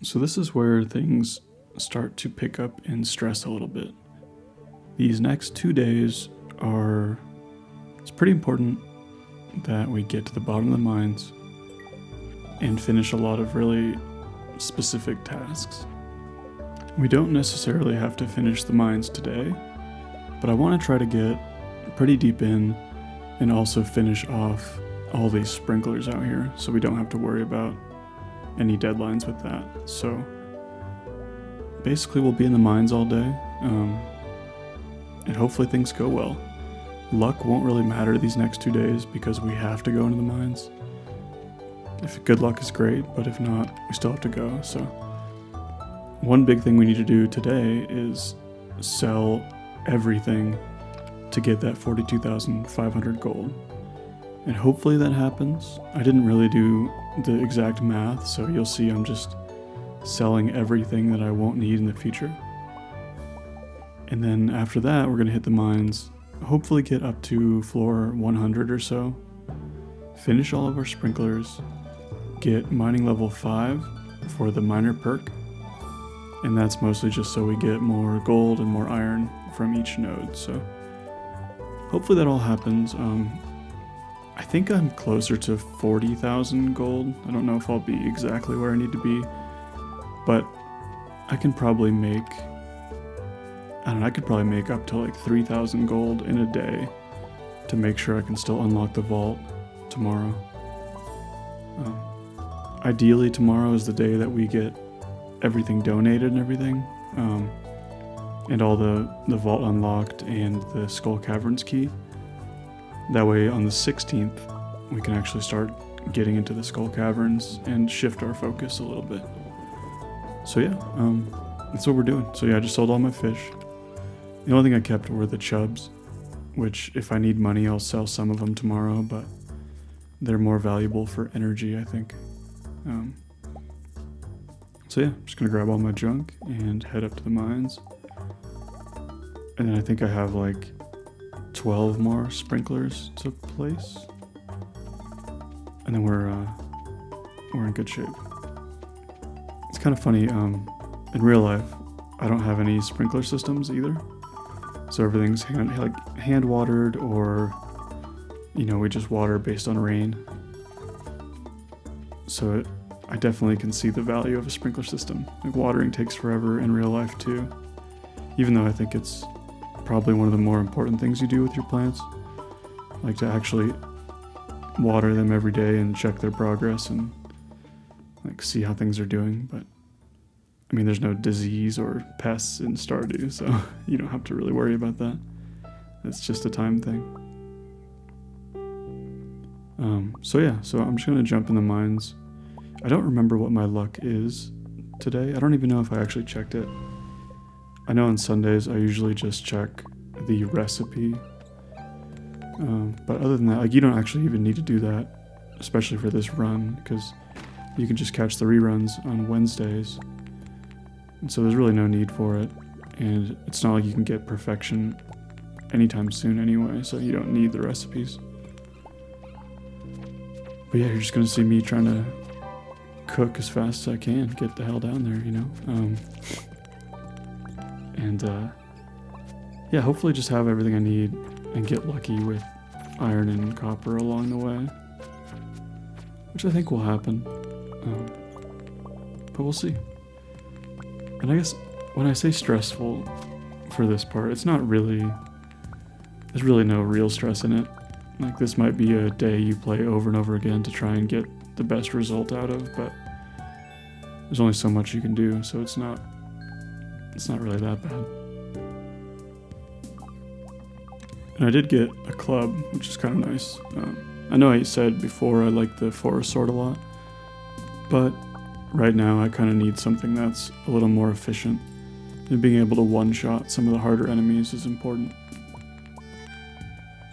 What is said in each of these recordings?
So this is where things start to pick up in stress a little bit. These next 2 days it's pretty important that we get to the bottom of the mines and finish a lot of really specific tasks. We don't necessarily have to finish the mines today, but I want to try to get pretty deep in and also finish off all these sprinklers out here so we don't have to worry about any deadlines with that. So basically we'll be in the mines all day, and hopefully things go well. Luck won't really matter these next 2 days because we have to go into the mines. If good luck is great, but if not, we still have to go. So one big thing we need to do today is sell everything to get that 42,500 gold. And hopefully that happens. I didn't really do the exact math, so you'll see I'm just selling everything that I won't need in the future. And then after that, we're gonna hit the mines, hopefully get up to floor 100 or so, finish all of our sprinklers, get mining level 5 for the miner perk, and that's mostly just so we get more gold and more iron from each node. So hopefully that all happens. I think I'm closer to 40,000 gold. I don't know if I'll be exactly where I need to be, but I could probably make up to like 3,000 gold in a day to make sure I can still unlock the vault tomorrow. Ideally tomorrow is the day that we get everything donated and everything, and all the vault unlocked and the skull caverns key. That way on the 16th we can actually start getting into the skull caverns and shift our focus a little bit. So yeah, that's what we're doing. So yeah, I just sold all my fish. The only thing I kept were the chubs, which if I need money I'll sell some of them tomorrow, but they're more valuable for energy, I think. So yeah, I'm just gonna grab all my junk and head up to the mines. And then I think I have like 12 more sprinklers to place. And then we're in good shape. It's kind of funny, in real life, I don't have any sprinkler systems either. So everything's hand watered, or, we just water based on rain. So I definitely can see the value of a sprinkler system. Like watering takes forever in real life too. Even though I think it's probably one of the more important things you do with your plants. Like to actually water them every day and check their progress and like see how things are doing. But I mean, there's no disease or pests in Stardew, so you don't have to really worry about that. It's just a time thing. So I'm just gonna jump in the mines. I don't remember what my luck is today. I don't even know if I actually checked it. I know on Sundays I usually just check the recipe. But other than that, like, you don't actually even need to do that, especially for this run, because you can just catch the reruns on Wednesdays. And so there's really no need for it. And it's not like you can get perfection anytime soon anyway, so you don't need the recipes. But yeah, you're just gonna see me trying to cook as fast as I can, get the hell down there, yeah, hopefully just have everything I need and get lucky with iron and copper along the way, which I think will happen, but we'll see. And I guess when I say stressful for this part, there's really no real stress in it. Like, this might be a day you play over and over again to try and get the best result out of, but there's only so much you can do, so it's not really that bad. And I did get a club, which is kind of nice. I know I said before I like the forest sword a lot, but right now I kind of need something that's a little more efficient, and being able to one-shot some of the harder enemies is important.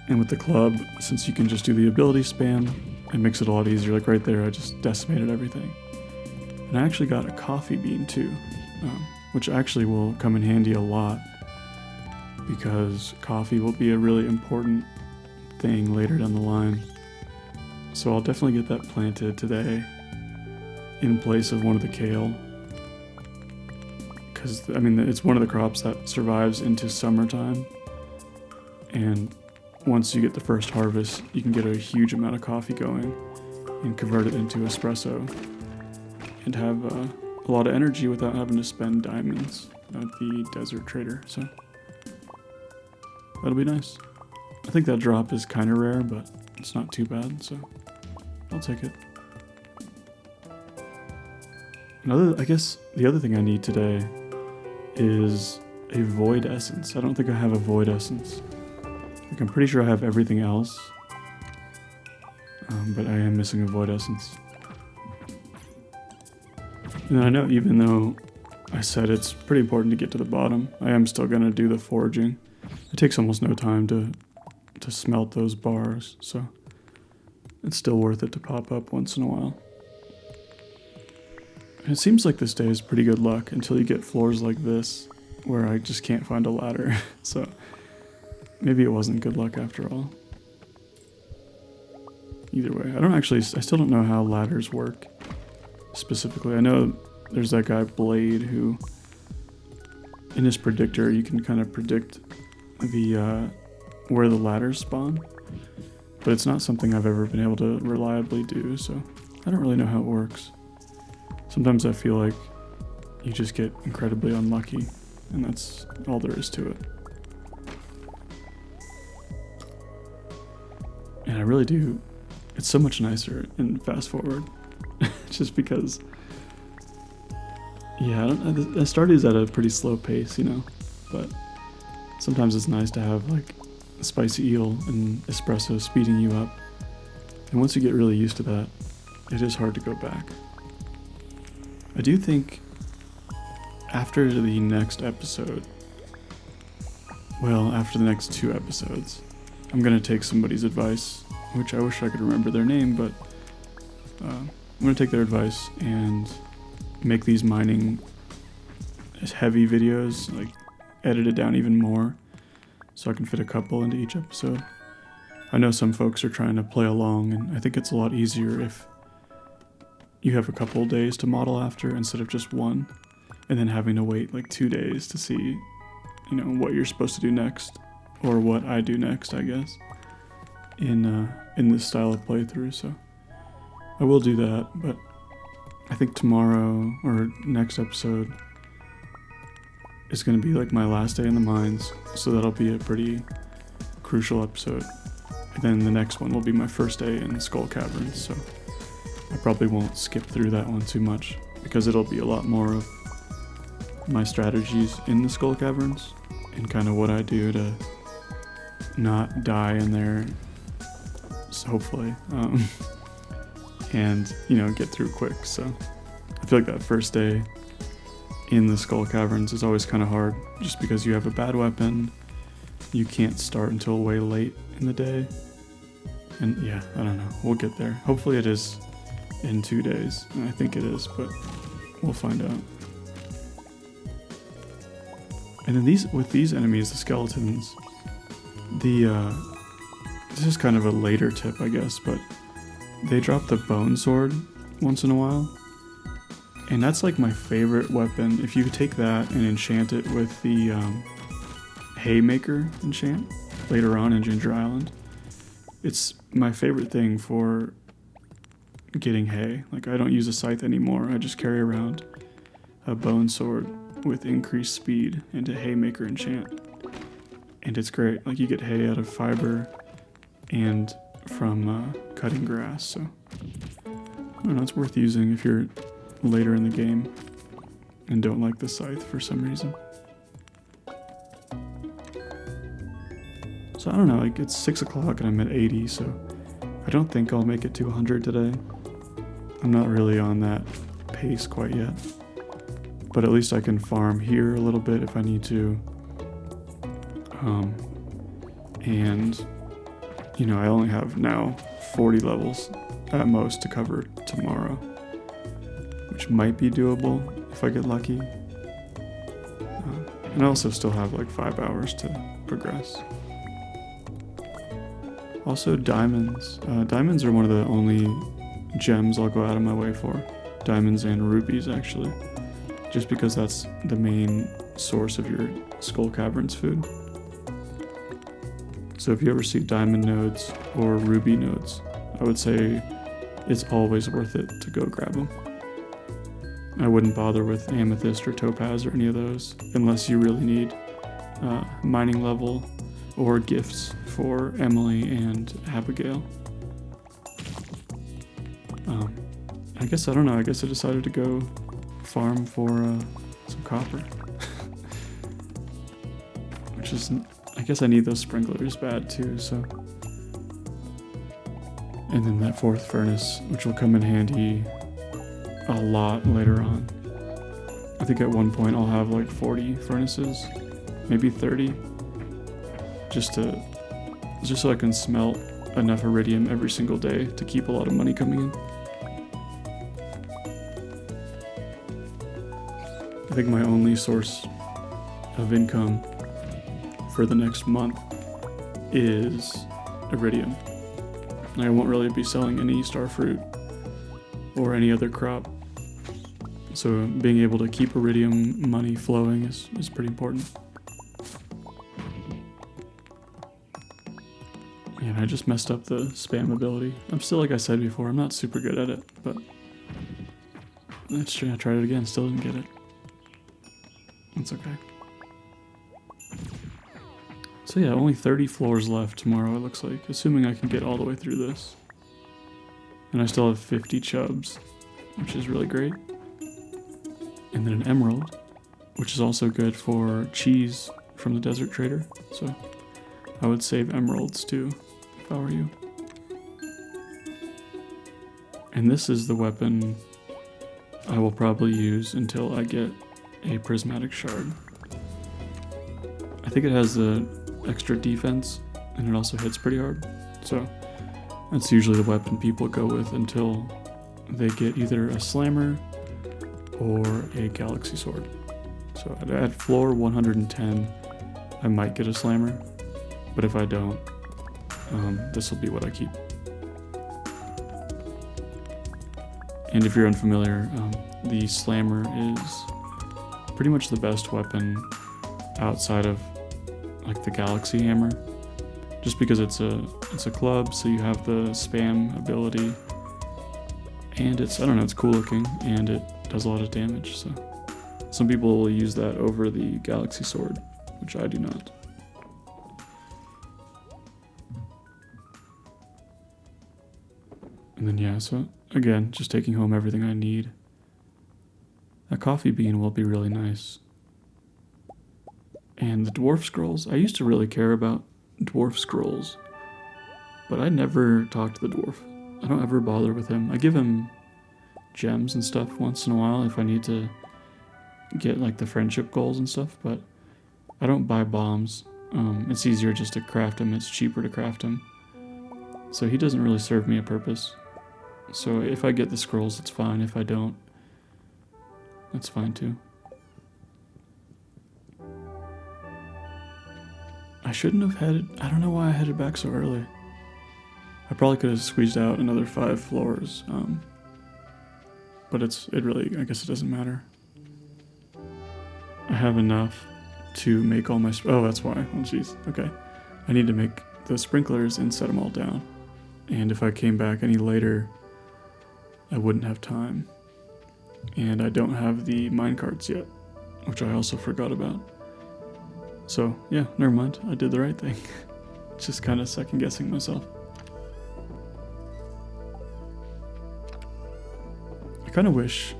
And with the club, since you can just do the ability spam, it makes it a lot easier. Like right there, I just decimated everything. And I actually got a coffee bean too, which actually will come in handy a lot, because coffee will be a really important thing later down the line. So I'll definitely get that planted today in place of one of the kale. because I mean it's one of the crops that survives into summertime, and once you get the first harvest, you can get a huge amount of coffee going and convert it into espresso and have a lot of energy without having to spend diamonds at the desert trader. So that'll be nice. I think that drop is kind of rare, but it's not too bad, so I'll take it. I guess the other thing I need today is a void essence. I don't think I have a void essence. Like, I'm pretty sure I have everything else, but I am missing a void essence. And I know even though I said it's pretty important to get to the bottom, I am still going to do the foraging. It takes almost no time to smelt those bars, so it's still worth it to pop up once in a while. And it seems like this day is pretty good luck until you get floors like this where I just can't find a ladder. So maybe it wasn't good luck after all. Either way, I still don't know how ladders work specifically. I know there's that guy Blade who, in his predictor, you can kind of predict the where the ladders spawn, but it's not something I've ever been able to reliably do, so I don't really know how it works. Sometimes I feel like you just get incredibly unlucky, and that's all there is to it. And I really do, it's so much nicer in Fast Forward, just because, yeah, I started at a pretty slow pace, you know, but sometimes it's nice to have like spicy eel and espresso speeding you up. And once you get really used to that, it is hard to go back. I do think after the next episode, well, after the next 2 episodes, I'm going to take somebody's advice, which I wish I could remember their name, but I'm going to take their advice and make these mining heavy videos, like edit it down even more so I can fit a couple into each episode. I know some folks are trying to play along, and I think it's a lot easier if you have a couple days to model after instead of just one, and then having to wait like 2 days to see, you know, what you're supposed to do next, or what I do next, I guess, in this style of playthrough. So I will do that, but I think tomorrow or next episode is going to be like my last day in the mines, so that'll be a pretty crucial episode. And then the next one will be my first day in Skull Caverns, so I probably won't skip through that one too much, because it'll be a lot more of my strategies in the Skull Caverns and kind of what I do to not die in there, so hopefully, and, you know, get through quick. So I feel like that first day in the Skull Caverns is always kind of hard, just because you have a bad weapon, you can't start until way late in the day, and yeah, I don't know, we'll get there. Hopefully it is in 2 days, and I think it is, but we'll find out. And then with these enemies, the skeletons, this is kind of a later tip, I guess, but they drop the bone sword once in a while, and that's like my favorite weapon. If you take that and enchant it with the haymaker enchant later on in Ginger Island, it's my favorite thing for getting hay. Like, I don't use a scythe anymore, I just carry around a bone sword with increased speed and a haymaker enchant, and it's great. Like, you get hay out of fiber and from cutting grass, so I don't know, it's worth using if you're later in the game and don't like the scythe for some reason. So I don't know, like, it's 6 o'clock and I'm at 80, so I don't think I'll make it to 100 today. I'm not really on that pace quite yet, but at least I can farm here a little bit if I need to. And, you know, I only have now 40 levels at most to cover tomorrow, which might be doable if I get lucky. And I also still have like 5 hours to progress. Also, diamonds. Diamonds are one of the only gems I'll go out of my way for. Diamonds and rubies, actually. just because that's the main source of your skull caverns food. So if you ever see diamond nodes or ruby nodes, I would say it's always worth it to go grab them. I wouldn't bother with amethyst or topaz or any of those unless you really need mining level or gifts for Emily and Abigail. I guess, I don't know, I guess I decided to go farm for some copper. Which is, I guess I need those sprinklers bad too, so. And then that fourth furnace, which will come in handy a lot later on. I think at one point I'll have like 40 furnaces, maybe 30, just so I can smelt enough iridium every single day to keep a lot of money coming in. I think my only source of income for the next month is iridium. I won't really be selling any starfruit or any other crop. So being able to keep iridium money flowing is pretty important. And I just messed up the spam ability. I'm still, like I said before, I'm not super good at it, but I tried it again, still didn't get it. It's okay. So yeah, only 30 floors left tomorrow, it looks like, assuming I can get all the way through this. And I still have 50 chubs, which is really great. And then an emerald, which is also good for cheese from the desert trader. So I would save emeralds too, if I were you. And this is the weapon I will probably use until I get a prismatic shard. I think it has the extra defense and it also hits pretty hard. So that's usually the weapon people go with until they get either a slammer or a galaxy sword. So at floor 110, I might get a slammer, but if I don't, this will be what I keep. And if you're unfamiliar, the slammer is pretty much the best weapon outside of like the galaxy hammer, just because it's a club, so you have the spam ability, and it's, I don't know, it's cool looking and it does a lot of damage. So some people will use that over the galaxy sword, which I do not. And then yeah, so again, just taking home everything I need. A coffee bean will be really nice. And the dwarf scrolls, I used to really care about dwarf scrolls, but I never talk to the dwarf. I don't ever bother with him. I give him gems and stuff once in a while if I need to get like the friendship goals and stuff, but I don't buy bombs. It's easier just to craft them, it's cheaper to craft them. So he doesn't really serve me a purpose. So if I get the scrolls, it's fine. If I don't, that's fine too. I shouldn't have headed, I don't know why I headed back so early. I probably could have squeezed out another 5 floors, but it really, I guess it doesn't matter. I have enough to make all my, oh, that's why, oh jeez, okay. I need to make the sprinklers and set them all down. And if I came back any later, I wouldn't have time. And I don't have the minecarts yet, which I also forgot about. So yeah, never mind, I did the right thing. Just kind of second guessing myself. I kind of wish,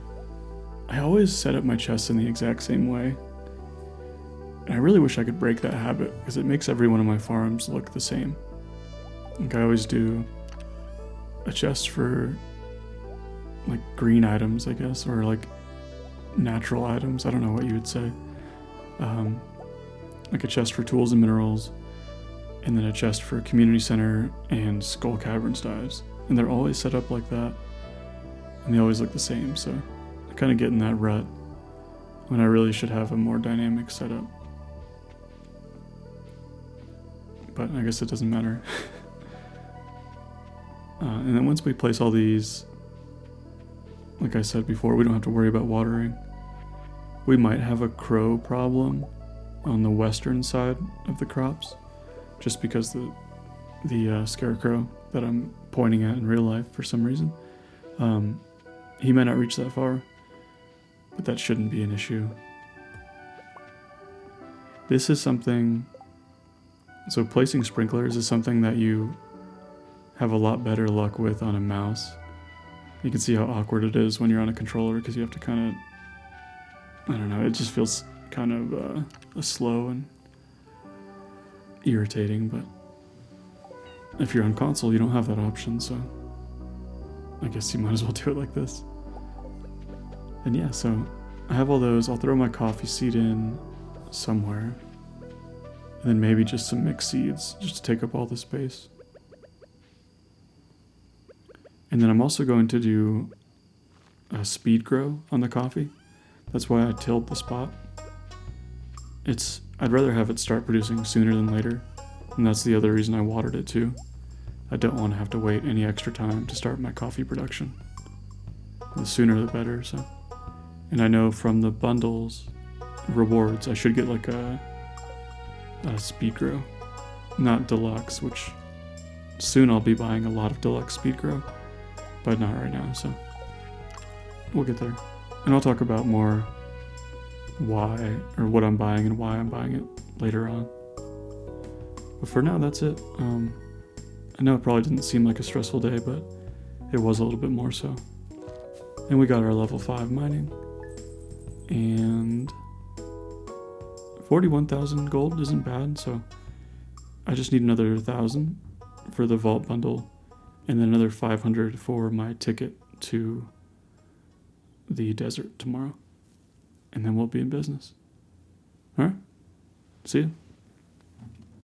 I always set up my chests in the exact same way. And I really wish I could break that habit, because it makes every one of my farms look the same. Like I always do a chest for like green items, I guess, or like natural items, I don't know what you would say. Like a chest for tools and minerals, and then a chest for community center and skull caverns dives. And they're always set up like that, and they always look the same, so I kind of get in that rut when I really should have a more dynamic setup. But I guess it doesn't matter. And then once we place all these, like I said before, we don't have to worry about watering. We might have a crow problem on the western side of the crops, just because the scarecrow that I'm pointing at in real life for some reason, he might not reach that far, but that shouldn't be an issue. This is something, so placing sprinklers is something that you have a lot better luck with on a mouse. You can see how awkward it is when you're on a controller because you have to kind of, I don't know, it just feels kind of slow and irritating, but if you're on console, you don't have that option, so I guess you might as well do it like this. And yeah, so I have all those. I'll throw my coffee seed in somewhere, and then maybe just some mixed seeds just to take up all the space. And then I'm also going to do a speed grow on the coffee. That's why I tilled the spot. I'd rather have it start producing sooner than later, and that's the other reason I watered it too. I don't want to have to wait any extra time to start my coffee production. The sooner the better, so. And I know from the bundles rewards, I should get like a speed grow, not deluxe, which soon I'll be buying a lot of deluxe speed grow, but not right now, so we'll get there. And I'll talk about more why, or what I'm buying and why I'm buying it later on. But for now, that's it. I know it probably didn't seem like a stressful day, but it was a little bit more so. And we got our level 5 mining. And 41,000 gold isn't bad, so I just need another 1,000 for the vault bundle, and then another 500 for my ticket to the desert tomorrow. And then we'll be in business. Alright, see ya.